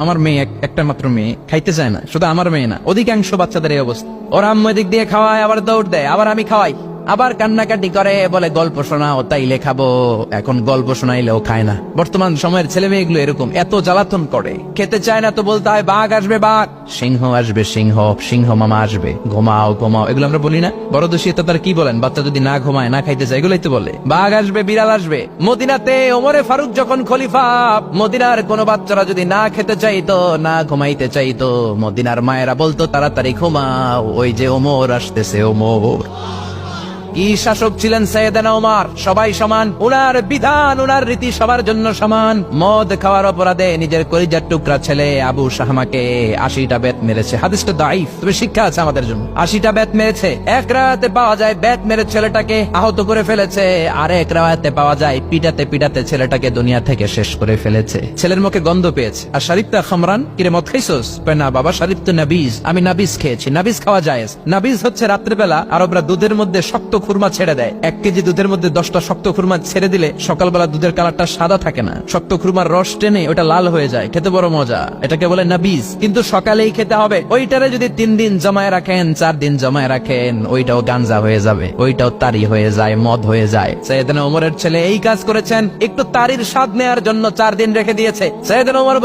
আমার মেয়ে একটা মাত্র মেয়ে, খাইতে চায় না। শুধু আমার মেয়ে না, অধিকাংশ বাচ্চাদের এই অবস্থা। ওরা আম্মু দিক দিয়ে খাওয়ায়, আবার দৌড় দেয়, আবার আমি খাওয়াই, আবার কান্নাকাটি করে, বলে গল্প শোনাও, তাইলে খাবো। এখন গল্প শোনাইলেও খায় না। বর্তমান সময়ের ছেলে মেয়েগুলো এরকম, এত জ্বালাতন করে। খেতে চায় না তো বলতে হয় বাঘ আসবে বাঘ, সিংহ আসবে সিংহ, সিংহ মামা আসবে, ঘুমাও ঘুমাও। এগুলো আমরা বলি না? বড় দোষী তো তার কি বলেন? বাচ্চা যদি না ঘুমায়, না খাইতে চায়, এগুলোই তো বলে। বাঘ আসবে, বিড়াল আসবে। মদিনাতে ওমরে ফারুক যখন খলিফা, মদিনার কোন বাচ্চারা যদি না খেতে চাইতো, না ঘুমাইতে চাইতো, মদিনার মায়েরা বলতো তাড়াতাড়ি ঘুমাও, ওই যে ওমর আসতেছে ওমর। কি শাসক ছিলেন সাইয়েদনা ওমর! সবাই সমান, উনার বিধান, উনার রীতি সবার জন্য সমান। মদ খাওয়ার অপরাধে নিজের কলিজার টুকরা ছেলে আবু শাহমাকে 80টা বেত মেরেছে। হাদিসটা দাঈফ, তবে শিক্ষা আছে আমাদের জন্য। 80টা বেত মেরেছে। এক রাতে পাওয়া যায় বেত মেরে ছেলেটাকে আহত করে ফেলেছে, আর এক রাতে পাওয়া যায় পিটাতে পিটাতে ছেলেটাকে দুনিয়া থেকে শেষ করে ফেলেছে। ছেলের মুখে গন্ধ পেয়েছে। আর শরীফটা খামরান, কিরে মদ খাইছস? না বাবা, শরীফ তো নাবিজ, আমি নাবিজ খেয়েছি। নাবিজ খাওয়া যায়। নাবিজ হচ্ছে রাত্রেবেলা আরবরা দুধের মধ্যে শক্ত খুরমা ছেড়ে দেয়। 1 কেজি দুধের মধ্যে 10টা শক্ত খুরমা ছেড়ে দিলে সকালবেলা দুধের কালারটা সাদা থাকে না, শক্ত খুরমার রস টেনে ওটা লাল হয়ে যায়, খেতে বড় মজা। এটাকে বলে নাবিজ। কিন্তু সকালেই খেতে হবে। ওইটারে যদি 3 দিন জমায় রাখেন, 4 দিন জমায় রাখেন, ওইটাও গাঞ্জা হয়ে যাবে, ওইটাও তারি হয়ে যায়, মদ হয়ে যায়। সাইয়েদনা ওমরের ছেলে এই কাজ করেছেন, একটু তারির স্বাদ নেয়ার জন্য 4 দিন রেখে দিয়েছে। সাইয়েদনা ওমর